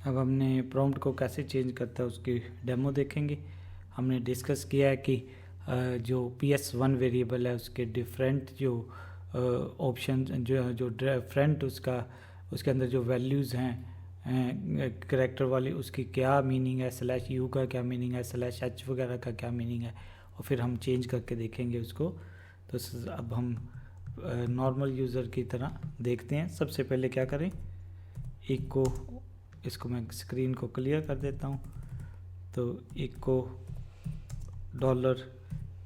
अब हमने प्रॉम्प्ट को कैसे चेंज करता है उसकी डेमो देखेंगे। हमने डिस्कस किया है कि जो PS1 वेरिएबल है उसके डिफरेंट जो ऑप्शन जो डिफरेंट उसके अंदर जो वैल्यूज़ हैं करेक्टर वाली, उसकी क्या मीनिंग है, /u का क्या मीनिंग है, /h वगैरह का क्या मीनिंग है, और फिर हम चेंज करके देखेंगे उसको। तो अब हम नॉर्मल यूज़र की तरह देखते हैं। सबसे पहले क्या करें, इसको मैं स्क्रीन को क्लियर कर देता हूँ। तो इको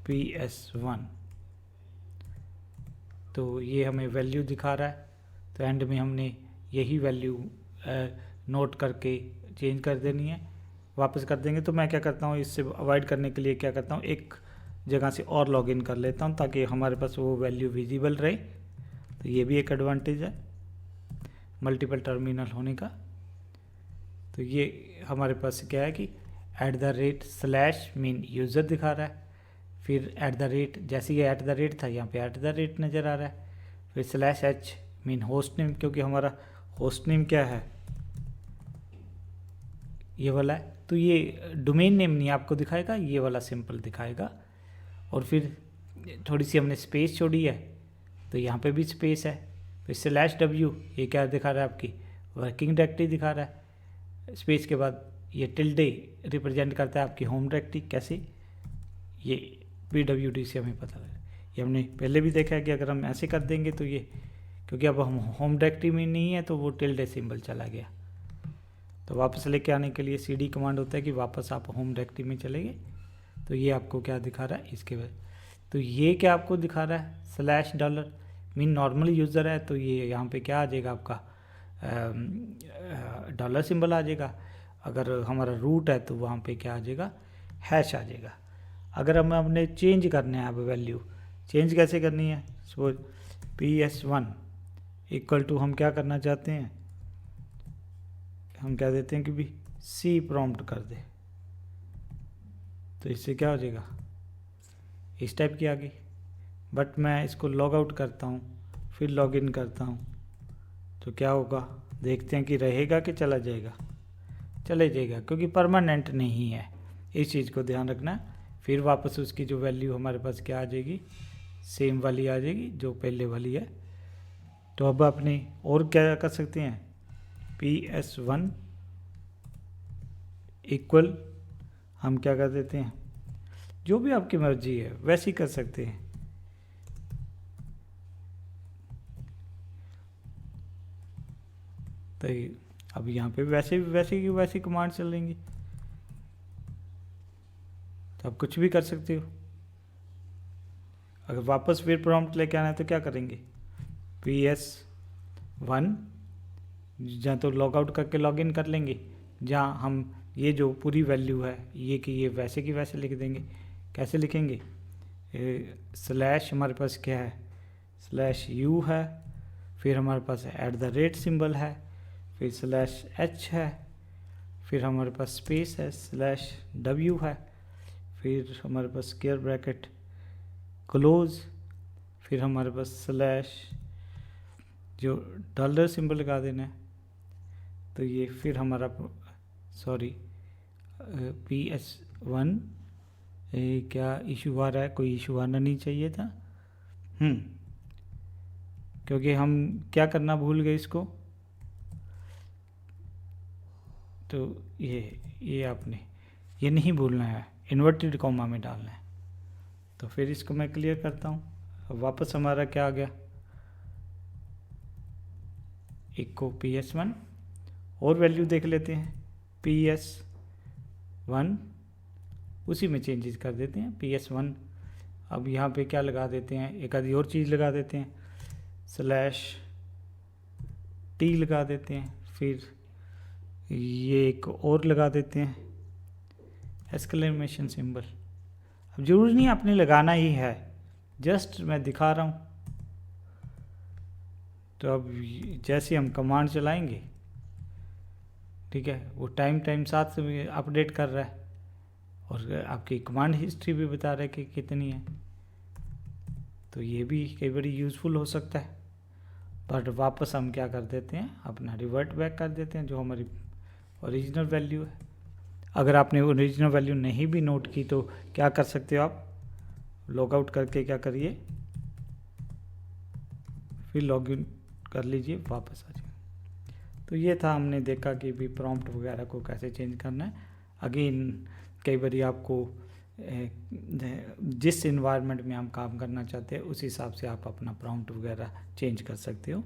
$PS1, तो ये हमें वैल्यू दिखा रहा है। तो एंड में हमने यही वैल्यू नोट करके चेंज कर देनी है, वापस कर देंगे। तो मैं क्या करता हूँ, इससे अवॉइड करने के लिए क्या करता हूँ, एक जगह से और लॉगिन कर लेता हूँ ताकि हमारे पास वो वैल्यू विजिबल रहे। तो ये भी एक एडवांटेज है मल्टीपल टर्मिनल होने का। तो ये हमारे पास क्या है कि @/ यूज़र दिखा रहा है, फिर @ जैसे ये @ था यहाँ पे @ नज़र आ रहा है, फिर /h मीन होस्ट नेम, क्योंकि हमारा होस्ट नेम क्या है, ये वाला है। तो ये डोमेन नेम नहीं आपको दिखाएगा, ये वाला सिंपल दिखाएगा। और फिर थोड़ी सी हमने स्पेस छोड़ी है, तो यहाँ पे भी स्पेस है। फिर /w ये क्या दिखा रहा है, आपकी वर्किंग डायरेक्टरी दिखा रहा है। स्पेस के बाद ये टिल्डे रिप्रेजेंट करता है आपकी होम डायरेक्टरी। कैसे, ये PWD से हमें पता लगा। ये हमने पहले भी देखा है कि अगर हम ऐसे कर देंगे तो ये, क्योंकि अब हम होम डायरेक्टरी में नहीं है तो वो टिल्डे सिंबल चला गया। तो वापस लेके आने के लिए CD कमांड होता है कि वापस आप होम डायरेक्टरी में चले गए। तो ये आपको क्या दिखा रहा है इसके बाद। तो ये क्या आपको दिखा रहा है, $, मीन नॉर्मल यूज़र है। तो ये यहाँ पे क्या आ जाएगा, आपका डॉलर सिंबल आ जाएगा। अगर हमारा रूट है तो वहाँ पे क्या आ जाएगा, हैश आ जाएगा। अगर हमने चेंज करना है, अब वैल्यू चेंज कैसे करनी है, सपोज PS1 इक्वल टू हम क्या करना चाहते हैं, हम क्या देते हैं कि भी C प्रॉम्प्ट कर दे। तो इससे क्या हो जाएगा, इस टाइप की आ गई। बट मैं इसको लॉग आउट करता हूँ, फिर लॉग इन करता हूँ, तो क्या होगा, देखते हैं कि रहेगा कि चला जाएगा। चले जाएगा, क्योंकि परमानेंट नहीं है, इस चीज़ को ध्यान रखना। फिर वापस उसकी जो वैल्यू हमारे पास क्या आ जाएगी, सेम वाली आ जाएगी जो पहले वाली है। तो अब अपने और क्या कर सकते हैं, PS1 इक्वल हम क्या कर देते हैं, जो भी आपकी मर्जी है वैसे ही कर सकते हैं। तो अब यहाँ पे वैसे कमांड चलेंगी, तो आप कुछ भी कर सकते हो। अगर वापस फिर प्रॉम्प्ट लेके आना है तो क्या करेंगे, PS1 जहाँ तो लॉग आउट करके लॉग इन कर लेंगे, जहाँ हम ये जो पूरी वैल्यू है ये कि ये वैसे की वैसे लिख देंगे। कैसे लिखेंगे, / हमारे पास क्या है, /u है, फिर हमारे पास @ सिंबल है, फिर /h है, फिर हमारे पास स्पेस है, /w है, फिर हमारे पास स्क्वायर ब्रैकेट क्लोज, फिर हमारे पास जो डॉलर सिंबल लगा देना है। तो ये फिर हमारा PS1 क्या इशू आ रहा है, कोई इशू आना नहीं चाहिए था, क्योंकि हम क्या करना भूल गए इसको। तो ये आपने ये नहीं भूलना है, इन्वर्टेड कॉमा में डालना है। तो फिर इसको मैं क्लियर करता हूँ। अब वापस हमारा क्या आ गया, इको PS1 और वैल्यू देख लेते हैं, PS1 उसी में चेंजेस कर देते हैं। PS1 अब यहाँ पे क्या लगा देते हैं, एक आधी और चीज़ लगा देते हैं, /t लगा देते हैं, फिर ये एक और लगा देते हैं एक्सक्लेमेशन सिंबल। अब जरूरी नहीं आपने लगाना ही है, जस्ट मैं दिखा रहा हूँ। तो अब जैसे हम कमांड चलाएंगे, ठीक है, वो टाइम साथ में अपडेट कर रहा है और आपकी कमांड हिस्ट्री भी बता रहा है कि कितनी है। तो ये भी कई बार यूज़फुल हो सकता है। बट वापस हम क्या कर देते हैं, अपना रिवर्ट बैक कर देते हैं, जो हमारी ओरिजिनल वैल्यू है। अगर आपने ओरिजिनल वैल्यू नहीं भी नोट की तो क्या कर सकते हो आप, लॉगआउट करके क्या करिए, फिर लॉगिन कर लीजिए, वापस आ जाइए। तो ये था, हमने देखा कि भी प्रॉम्प्ट वगैरह को कैसे चेंज करना है। अगेन कई बार आपको जिस इन्वायरमेंट में हम काम करना चाहते हैं उस हिसाब से आप अपना प्रॉम्प्ट वगैरह चेंज कर सकते हो।